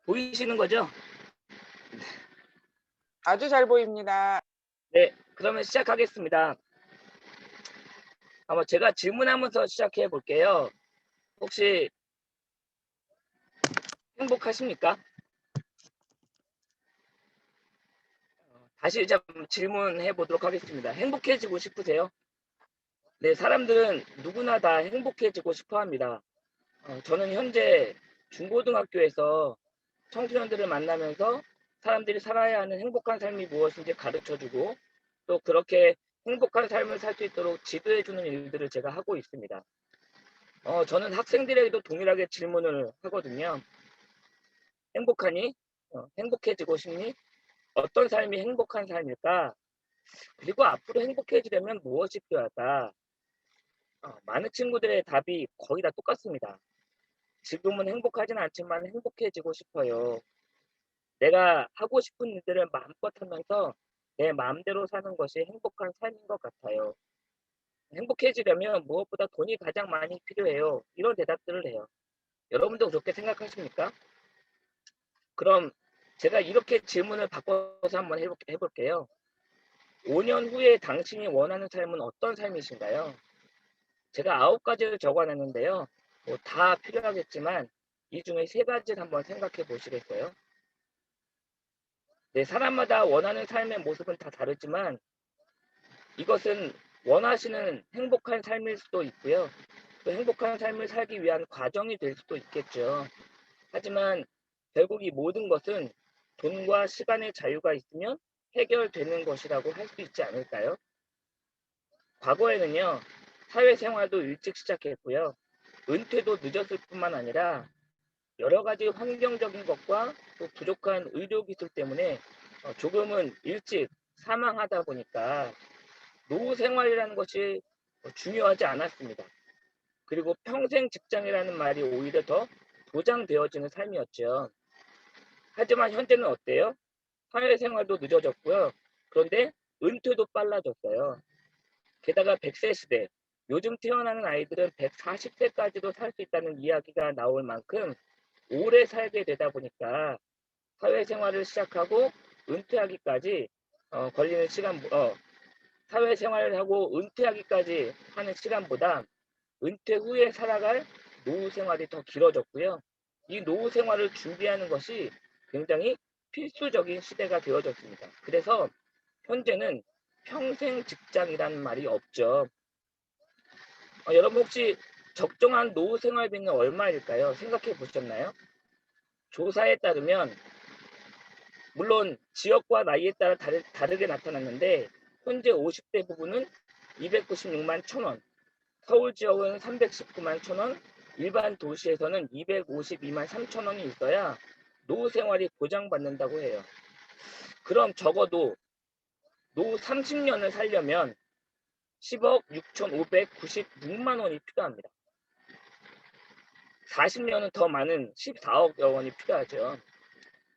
보이시는 거죠? 아주 잘 보입니다. 네, 그러면 시작하겠습니다. 한번 제가 질문하면서 시작해 볼게요. 혹시 행복하십니까? 다시 좀 질문해 보도록 하겠습니다. 행복해지고 싶으세요? 네, 사람들은 누구나 다 행복해지고 싶어 합니다. 저는 현재 중고등학교에서 청소년들을 만나면서 사람들이 살아야 하는 행복한 삶이 무엇인지 가르쳐 주고 또 그렇게 행복한 삶을 살 수 있도록 지도해 주는 일들을 제가 하고 있습니다. 저는 학생들에게도 동일하게 질문을 하거든요. 행복하니? 행복해지고 싶니? 어떤 삶이 행복한 삶일까? 그리고 앞으로 행복해지려면 무엇이 필요할까? 많은 친구들의 답이 거의 다 똑같습니다. 지금은 행복하진 않지만 행복해지고 싶어요. 내가 하고 싶은 일들을 마음껏 하면서 내 마음대로 사는 것이 행복한 삶인 것 같아요. 행복해지려면 무엇보다 돈이 가장 많이 필요해요. 이런 대답들을 해요. 여러분도 그렇게 생각하십니까? 그럼 제가 이렇게 질문을 바꿔서 한번 해볼게요. 5년 후에 당신이 원하는 삶은 어떤 삶이신가요? 제가 9가지를 적어놨는데요. 뭐 다 필요하겠지만 이 중에 3가지를 한번 생각해 보시겠어요? 네, 사람마다 원하는 삶의 모습은 다 다르지만 이것은 원하시는 행복한 삶일 수도 있고요. 또 행복한 삶을 살기 위한 과정이 될 수도 있겠죠. 하지만 결국 이 모든 것은 돈과 시간의 자유가 있으면 해결되는 것이라고 할 수 있지 않을까요? 과거에는요, 사회생활도 일찍 시작했고요. 은퇴도 늦었을 뿐만 아니라 여러 가지 환경적인 것과 또 부족한 의료기술 때문에 조금은 일찍 사망하다 보니까 노후 생활이라는 것이 중요하지 않았습니다. 그리고 평생 직장이라는 말이 오히려 더 보장되어지는 삶이었죠. 하지만 현재는 어때요? 사회생활도 늦어졌고요. 그런데 은퇴도 빨라졌어요. 게다가 100세 시대, 요즘 태어나는 아이들은 140세까지도 살 수 있다는 이야기가 나올 만큼 오래 살게 되다 보니까 사회생활을 시작하고 은퇴하기까지 걸리는 시간, 사회생활을 하고 은퇴하기까지 하는 시간보다 은퇴 후에 살아갈 노후 생활이 더 길어졌고요. 이 노후 생활을 준비하는 것이 굉장히 필수적인 시대가 되어졌습니다. 그래서 현재는 평생 직장이라는 말이 없죠. 여러분 혹시 적정한 노후 생활비는 얼마일까요? 생각해 보셨나요? 조사에 따르면 물론 지역과 나이에 따라 다르게 나타났는데 현재 50대 부분은 296만 1,000원, 서울 지역은 319만 1,000원, 일반 도시에서는 252만 3,000원이 있어야 노후 생활이 보장받는다고 해요. 그럼 적어도 노후 30년을 살려면 10억 6,596만 원이 필요합니다. 40년은 더 많은 14억여 원이 필요하죠.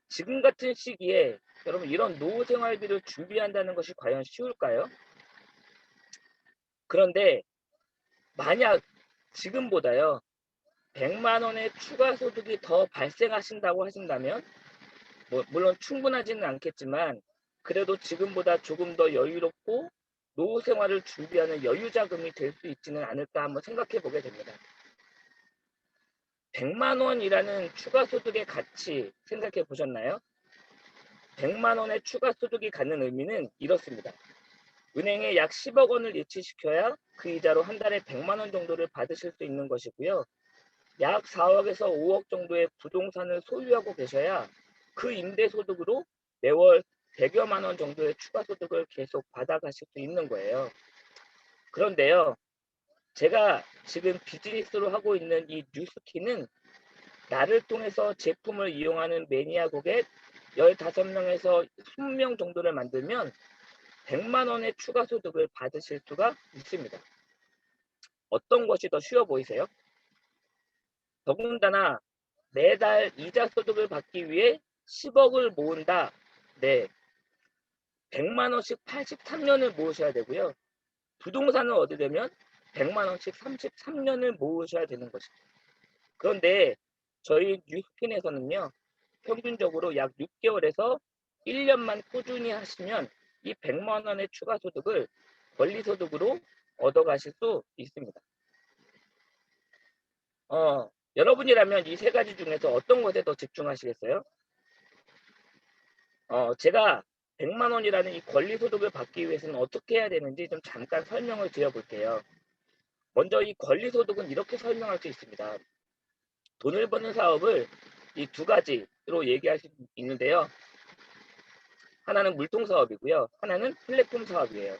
지금 같은 시기에 여러분 이런 노후 생활비를 준비한다는 것이 과연 쉬울까요? 그런데 만약 지금보다요 100만 원의 추가 소득이 더 발생하신다고 하신다면 물론 충분하지는 않겠지만 그래도 지금보다 조금 더 여유롭고 노후 생활을 준비하는 여유 자금이 될 수 있지는 않을까 한번 생각해 보게 됩니다. 100만 원이라는 추가 소득의 가치 생각해 보셨나요? 100만 원의 추가 소득이 갖는 의미는 이렇습니다. 은행에 약 10억 원을 예치시켜야 그 이자로 한 달에 100만 원 정도를 받으실 수 있는 것이고요. 약 4억에서 5억 정도의 부동산을 소유하고 계셔야 그 임대 소득으로 매월 100여만 원 정도의 추가 소득을 계속 받아가실 수 있는 거예요. 그런데요, 제가 지금 비즈니스로 하고 있는 이 뉴스키는 나를 통해서 제품을 이용하는 매니아 고객 15명에서 20명 정도를 만들면 100만 원의 추가 소득을 받으실 수가 있습니다. 어떤 것이 더 쉬워 보이세요? 더군다나 매달 이자 소득을 받기 위해 10억을 모은다. 네. 100만 원씩 83년을 모으셔야 되고요. 부동산을 얻으려면 100만 원씩 33년을 모으셔야 되는 것입니다. 그런데 저희 뉴스킨에서는요. 평균적으로 약 6개월에서 1년만 꾸준히 하시면 이 100만 원의 추가 소득을 권리소득으로 얻어가실 수 있습니다. 여러분이라면 이 세 가지 중에서 어떤 것에 더 집중하시겠어요? 제가 100만 원이라는 이 권리소득을 받기 위해서는 어떻게 해야 되는지 좀 잠깐 설명을 드려볼게요. 먼저 이 권리소득은 이렇게 설명할 수 있습니다. 돈을 버는 사업을 이 두 가지로 얘기할 수 있는데요. 하나는 물통사업이고요. 하나는 플랫폼 사업이에요.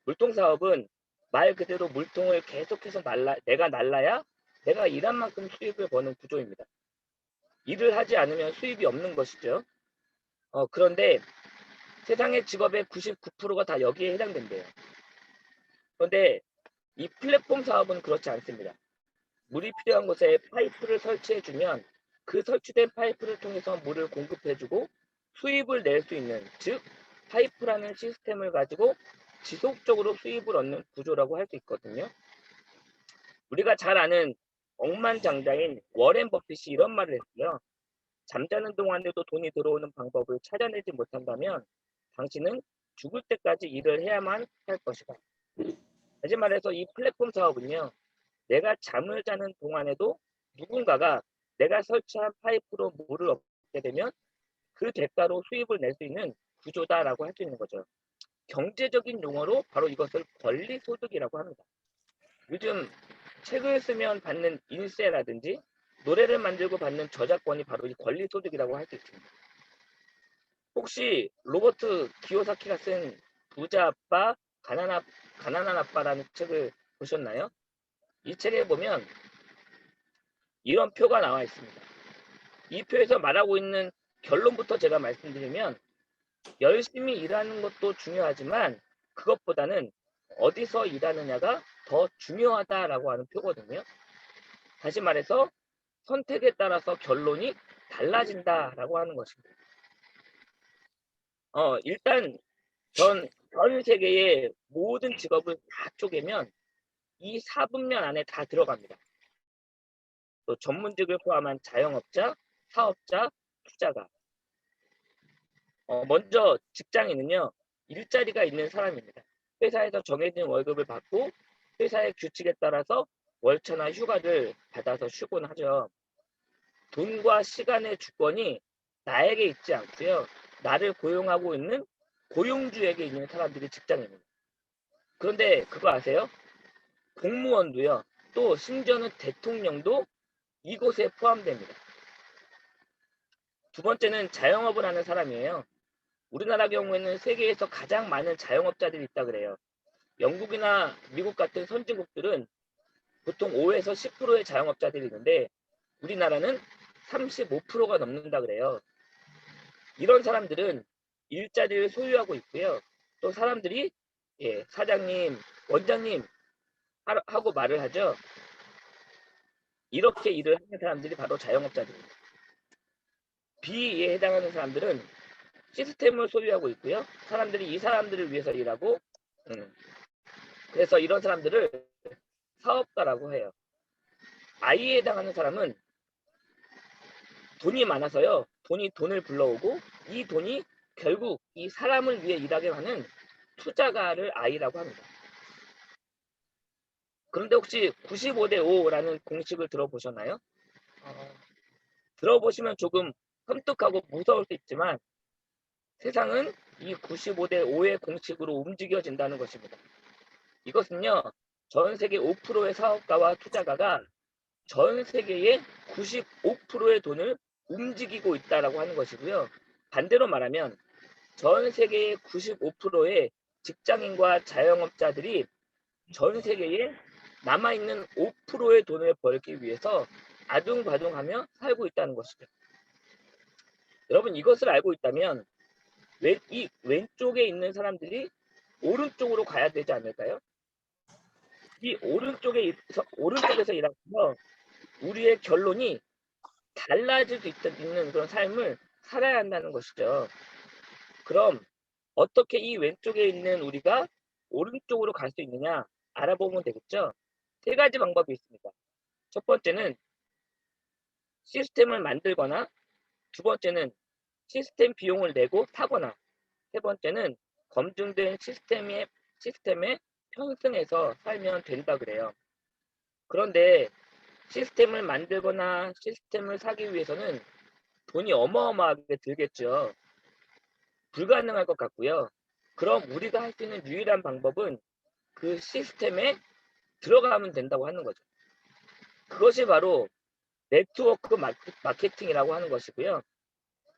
물통사업은 말 그대로 물통을 계속해서 내가 날라야 내가 일한 만큼 수입을 버는 구조입니다. 일을 하지 않으면 수입이 없는 것이죠. 그런데 세상의 직업의 99%가 다 여기에 해당된대요. 그런데 이 플랫폼 사업은 그렇지 않습니다. 물이 필요한 곳에 파이프를 설치해주면 그 설치된 파이프를 통해서 물을 공급해주고 수입을 낼 수 있는, 즉 파이프라는 시스템을 가지고 지속적으로 수입을 얻는 구조라고 할 수 있거든요. 우리가 잘 아는 억만장자인 워렌 버핏이 이런 말을 했어요. 잠자는 동안에도 돈이 들어오는 방법을 찾아내지 못한다면 당신은 죽을 때까지 일을 해야만 할 것이다. 다시 말해서 이 플랫폼 사업은요. 내가 잠을 자는 동안에도 누군가가 내가 설치한 파이프로 물을 얻게 되면 그 대가로 수입을 낼 수 있는 구조다라고 할 수 있는 거죠. 경제적인 용어로 바로 이것을 권리소득이라고 합니다. 요즘 책을 쓰면 받는 인세라든지 노래를 만들고 받는 저작권이 바로 이 권리소득이라고 할 수 있습니다. 혹시 로버트 기요사키가 쓴 부자 아빠, 가난한 아빠라는 책을 보셨나요? 이 책에 보면 이런 표가 나와 있습니다. 이 표에서 말하고 있는 결론부터 제가 말씀드리면 열심히 일하는 것도 중요하지만 그것보다는 어디서 일하느냐가 더 중요하다라고 하는 표거든요. 다시 말해서 선택에 따라서 결론이 달라진다라고 하는 것입니다. 일단 전 세계의 모든 직업을 다 쪼개면 이 4분면 안에 다 들어갑니다. 또 전문직을 포함한 자영업자, 사업자, 투자가. 먼저 직장인은요, 일자리가 있는 사람입니다. 회사에서 정해진 월급을 받고 회사의 규칙에 따라서 월차나 휴가를 받아서 쉬곤 하죠. 돈과 시간의 주권이 나에게 있지 않고요. 나를 고용하고 있는 고용주에게 있는 사람들이 직장인입니다. 그런데 그거 아세요? 공무원도요. 또 심지어는 대통령도 이곳에 포함됩니다. 두 번째는 자영업을 하는 사람이에요. 우리나라 경우에는 세계에서 가장 많은 자영업자들이 있다 그래요. 영국이나 미국 같은 선진국들은 보통 5에서 10%의 자영업자들이 있는데 우리나라는 35%가 넘는다 그래요. 이런 사람들은 일자리를 소유하고 있고요. 또 사람들이 사장님, 원장님 하고 말을 하죠. 이렇게 일을 하는 사람들이 바로 자영업자들입니다. B에 해당하는 사람들은 시스템을 소유하고 있고요. 사람들이 이 사람들을 위해서 일하고 그래서 이런 사람들을 사업가라고 해요. I에 해당하는 사람은 돈이 많아서요. 돈을 불러오고 이 돈이 결국 이 사람을 위해 일하게 하는 투자가를 I라고 합니다. 그런데 혹시 95대 5라는 공식을 들어보셨나요? 들어보시면 조금 섬뜩하고 무서울 수 있지만 세상은 이 95대 5의 공식으로 움직여진다는 것입니다. 이것은요. 전 세계 5%의 사업가와 투자가가 전 세계의 95%의 돈을 움직이고 있다라고 하는 것이고요. 반대로 말하면 전 세계의 95%의 직장인과 자영업자들이 전 세계에 남아있는 5%의 돈을 벌기 위해서 아둥바둥하며 살고 있다는 것이죠. 여러분 이것을 알고 있다면 이 왼쪽에 있는 사람들이 오른쪽으로 가야 되지 않을까요? 이 오른쪽에서 일하면서 우리의 결론이 달라질 수 있는 그런 삶을 살아야 한다는 것이죠. 그럼 어떻게 이 왼쪽에 있는 우리가 오른쪽으로 갈 수 있느냐 알아보면 되겠죠. 세 가지 방법이 있습니다. 첫 번째는 시스템을 만들거나 두 번째는 시스템 비용을 내고 사거나, 세 번째는 검증된 시스템에 편승해서 살면 된다 그래요. 그런데 시스템을 만들거나 시스템을 사기 위해서는 돈이 어마어마하게 들겠죠. 불가능할 것 같고요. 그럼 우리가 할 수 있는 유일한 방법은 그 시스템에 들어가면 된다고 하는 거죠. 그것이 바로 네트워크 마케팅이라고 하는 것이고요.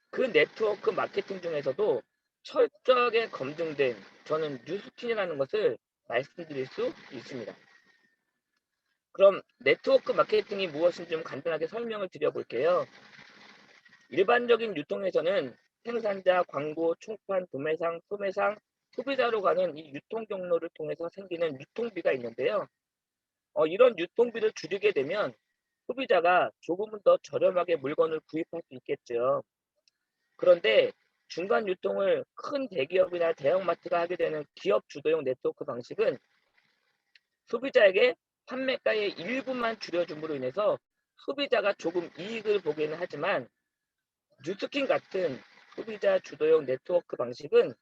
그 네트워크 마케팅 중에서도 철저하게 검증된 저는 뉴스킨이라는 것을 말씀드릴 수 있습니다. 그럼 네트워크 마케팅이 무엇인지 좀 간단하게 설명을 드려볼게요. 일반적인 유통에서는 생산자, 광고, 총판, 도매상, 소매상, 소비자로 가는 이 유통 경로를 통해서 생기는 유통비가 있는데요. 이런 유통비를 줄이게 되면 소비자가 조금은 더 저렴하게 물건을 구입할 수 있겠죠. 그런데 중간 유통을 큰 대기업이나 대형마트가 하게 되는 기업 주도형 네트워크 방식은 소비자에게 판매가의 일부만 줄여줌으로 인해서 소비자가 조금 이익을 보기는 하지만 뉴스킨 같은 소비자 주도형 네트워크 방식은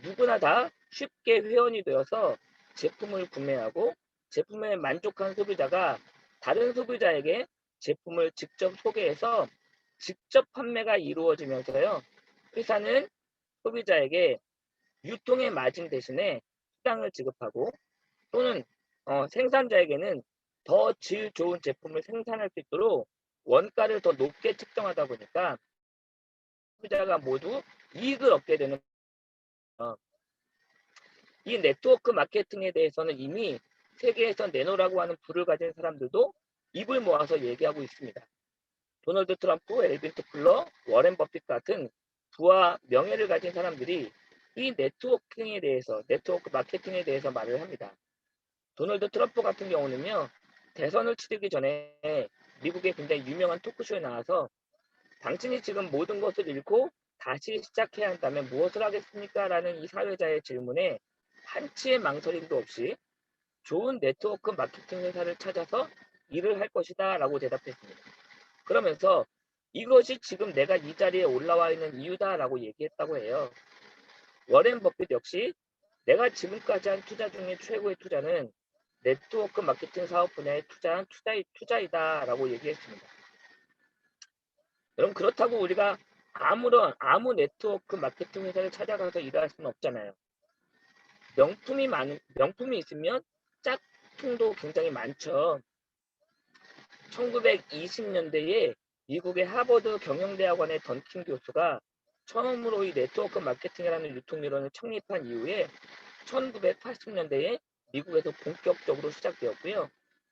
누구나 다 쉽게 회원이 되어서 제품을 구매하고 제품에 만족한 소비자가 다른 소비자에게 제품을 직접 소개해서 직접 판매가 이루어지면서요. 회사는 소비자에게 유통의 마진 대신에 수당을 지급하고 또는 생산자에게는 더 질 좋은 제품을 생산할 수 있도록 원가를 더 높게 측정하다 보니까 소비자가 모두 이익을 얻게 되는 거예요. 이 네트워크 마케팅에 대해서는 이미 세계에서 내노라고 하는 부를 가진 사람들도 입을 모아서 얘기하고 있습니다. 도널드 트럼프, 엘빈 토플러, 워렌 버핏 같은 부와 명예를 가진 사람들이 이 네트워크 마케팅에 대해서 말을 합니다. 도널드 트럼프 같은 경우는요, 대선을 치르기 전에 미국의 굉장히 유명한 토크쇼에 나와서 당신이 지금 모든 것을 잃고 다시 시작해야 한다면 무엇을 하겠습니까? 라는 이 사회자의 질문에 한치의 망설임도 없이 좋은 네트워크 마케팅 회사를 찾아서 일을 할 것이다 라고 대답했습니다. 그러면서 이것이 지금 내가 이 자리에 올라와 있는 이유다 라고 얘기했다고 해요. 워렌 버핏 역시 내가 지금까지 한 투자 중에 최고의 투자는 네트워크 마케팅 사업 분야에 투자한 투자이다 라고 얘기했습니다. 여러분 그렇다고 우리가 아무 네트워크 마케팅 회사를 찾아가서 일할 수는 없잖아요. 명품이 있으면 짝퉁도 굉장히 많죠. 1920년대에 미국의 하버드 경영대학원의 던킨 교수가 처음으로 이 네트워크 마케팅이라는 유통이론을 창립한 이후에 1980년대에 미국에서 본격적으로 시작되었고요.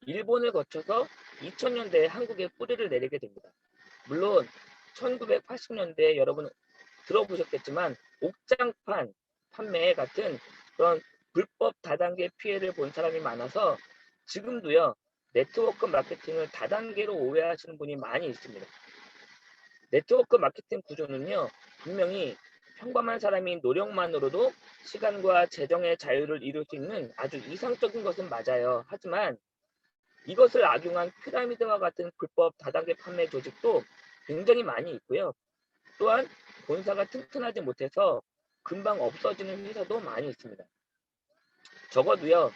일본을 거쳐서 2000년대에 한국에 뿌리를 내리게 됩니다. 물론 1980년대에 여러분 들어보셨겠지만 옥장판 판매 같은 그런 불법 다단계 피해를 본 사람이 많아서 지금도요 네트워크 마케팅을 다단계로 오해하시는 분이 많이 있습니다. 네트워크 마케팅 구조는요 분명히 평범한 사람이 노력만으로도 시간과 재정의 자유를 이룰 수 있는 아주 이상적인 것은 맞아요. 하지만 이것을 악용한 피라미드와 같은 불법 다단계 판매 조직도 굉장히 많이 있고요. 또한 본사가 튼튼하지 못해서 금방 없어지는 회사도 많이 있습니다. 적어도요,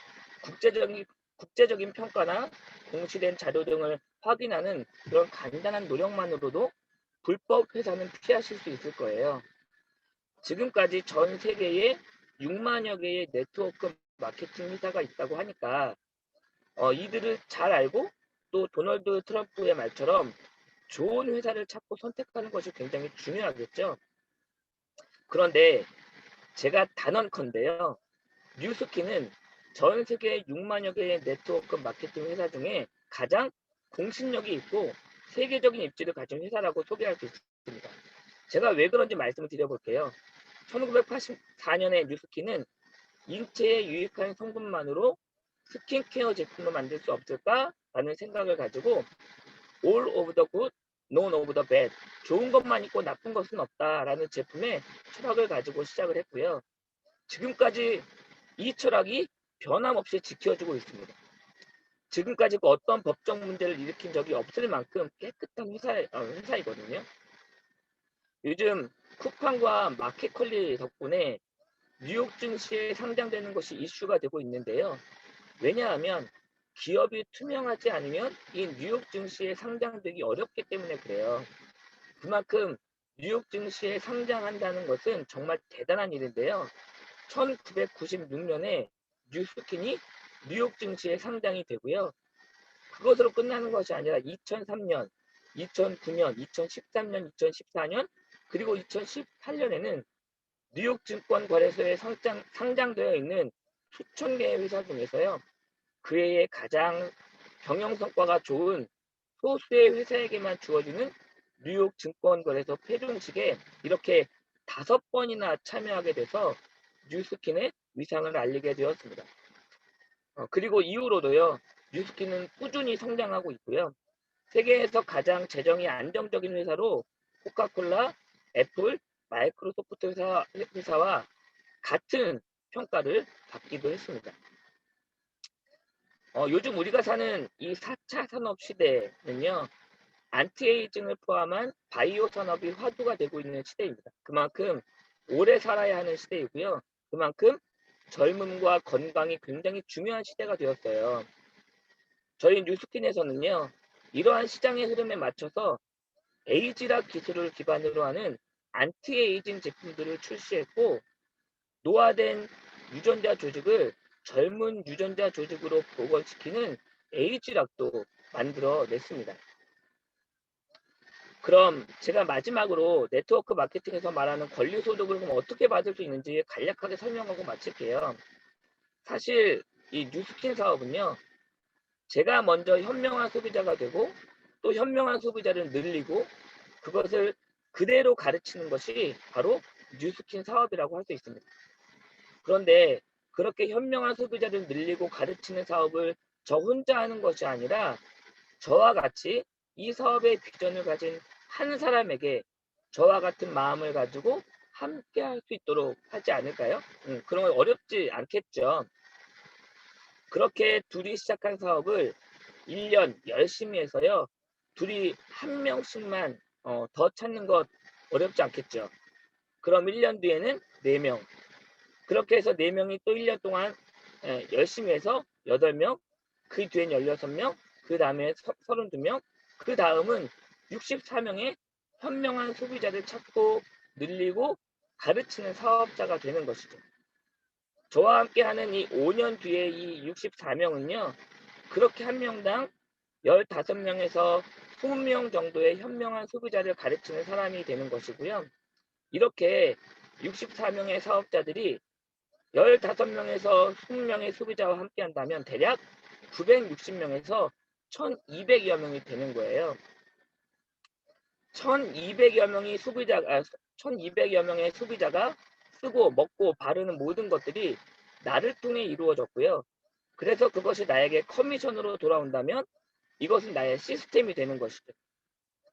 국제적인 평가나 공시된 자료 등을 확인하는 그런 간단한 노력만으로도 불법 회사는 피하실 수 있을 거예요. 지금까지 전 세계에 6만여 개의 네트워크 마케팅 회사가 있다고 하니까 이들을 잘 알고 또 도널드 트럼프의 말처럼 좋은 회사를 찾고 선택하는 것이 굉장히 중요하겠죠. 그런데 제가 단언컨대요. 뉴스키는 전 세계 6만여 개의 네트워크 마케팅 회사 중에 가장 공신력이 있고 세계적인 입지를 가진 회사라고 소개할 수 있습니다. 제가 왜 그런지 말씀을 드려볼게요. 1984년에 뉴스키는 인체에 유익한 성분만으로 스킨케어 제품을 만들 수 없을까라는 생각을 가지고 All of the good, none of the bad. 좋은 것만 있고 나쁜 것은 없다라는 제품의 철학을 가지고 시작을 했고요. 지금까지 이 철학이 변함없이 지켜지고 있습니다. 지금까지 어떤 법적 문제를 일으킨 적이 없을 만큼 깨끗한 회사이거든요. 요즘 쿠팡과 마켓컬리 덕분에 뉴욕 증시에 상장되는 것이 이슈가 되고 있는데요. 왜냐하면 기업이 투명하지 않으면 이 뉴욕 증시에 상장되기 어렵기 때문에 그래요. 그만큼 뉴욕 증시에 상장한다는 것은 정말 대단한 일인데요. 1996년에 뉴스킨이 뉴욕 증시에 상장이 되고요. 그것으로 끝나는 것이 아니라 2003년, 2009년, 2013년, 2014년, 그리고 2018년에는 뉴욕 증권거래소에 상장되어 있는 수천 개의 회사 중에서요. 그 해에 가장 경영 성과가 좋은 소수의 회사에게만 주어지는 뉴욕 증권거래소 패종식에 이렇게 5번이나 참여하게 돼서 뉴스킨의 위상을 알리게 되었습니다. 그리고 이후로도요. 뉴스킨은 꾸준히 성장하고 있고요. 세계에서 가장 재정이 안정적인 회사로 코카콜라, 애플, 마이크로소프트 회사와 같은 평가를 받기도 했습니다. 요즘 우리가 사는 이 4차 산업 시대는요. 안티에이징을 포함한 바이오 산업이 화두가 되고 있는 시대입니다. 그만큼 오래 살아야 하는 시대이고요. 그만큼 젊음과 건강이 굉장히 중요한 시대가 되었어요. 저희 뉴스킨에서는요. 이러한 시장의 흐름에 맞춰서 에이지락 기술을 기반으로 하는 안티에이징 제품들을 출시했고 노화된 유전자 조직을 젊은 유전자 조직으로 복원시키는 에이지락도 만들어 냈습니다. 그럼 제가 마지막으로 네트워크 마케팅에서 말하는 권리 소득을 그럼 어떻게 받을 수 있는지 간략하게 설명하고 마칠게요. 사실 이 뉴스킨 사업은요. 제가 먼저 현명한 소비자가 되고 또 현명한 소비자를 늘리고 그것을 그대로 가르치는 것이 바로 뉴스킨 사업이라고 할 수 있습니다. 그런데 그렇게 현명한 소비자를 늘리고 가르치는 사업을 저 혼자 하는 것이 아니라 저와 같이 이 사업의 비전을 가진 한 사람에게 저와 같은 마음을 가지고 함께 할 수 있도록 하지 않을까요? 그런 건 어렵지 않겠죠. 그렇게 둘이 시작한 사업을 1년 열심히 해서요. 둘이 한 명씩만 더 찾는 것 어렵지 않겠죠. 그럼 1년 뒤에는 4명. 그렇게 해서 4명이 또 1년 동안 열심히 해서 8명, 그 뒤엔 16명, 그 다음에 32명, 그 다음은 64명의 현명한 소비자를 찾고 늘리고 가르치는 사업자가 되는 것이죠. 저와 함께 하는 이 5년 뒤에 이 64명은요, 그렇게 한 명당 15명에서 20명 정도의 현명한 소비자를 가르치는 사람이 되는 것이고요. 이렇게 64명의 사업자들이 15명에서 20명의 소비자와 함께 한다면 대략 960명에서 1200여 명이 되는 거예요. 1200여 명의 소비자가 1200여 명의 소비자가 쓰고 먹고 바르는 모든 것들이 나를 통해 이루어졌고요. 그래서 그것이 나에게 커미션으로 돌아온다면 이것은 나의 시스템이 되는 것이죠.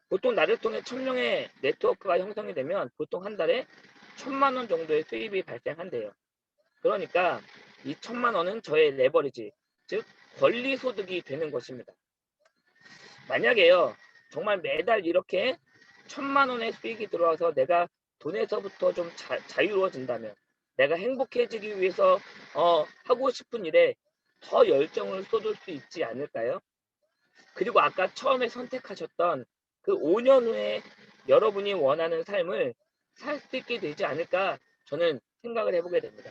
보통 나를 통해 1000명의 네트워크가 형성이 되면 보통 한 달에 1000만 원 정도의 수입이 발생한대요. 그러니까 이 1000만 원은 저의 레버리지, 즉 권리 소득이 되는 것입니다. 만약에요, 정말 매달 이렇게 1000만 원의 수익이 들어와서 내가 돈에서부터 좀 자유로워진다면, 내가 행복해지기 위해서 하고 싶은 일에 더 열정을 쏟을 수 있지 않을까요? 그리고 아까 처음에 선택하셨던 그 5년 후에 여러분이 원하는 삶을 살 수 있게 되지 않을까 저는 생각을 해보게 됩니다.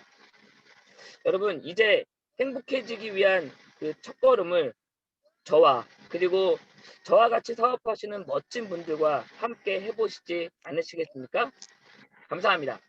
여러분 이제 행복해지기 위한 그 첫걸음을 저와 그리고 저와 같이 사업하시는 멋진 분들과 함께 해보시지 않으시겠습니까? 감사합니다.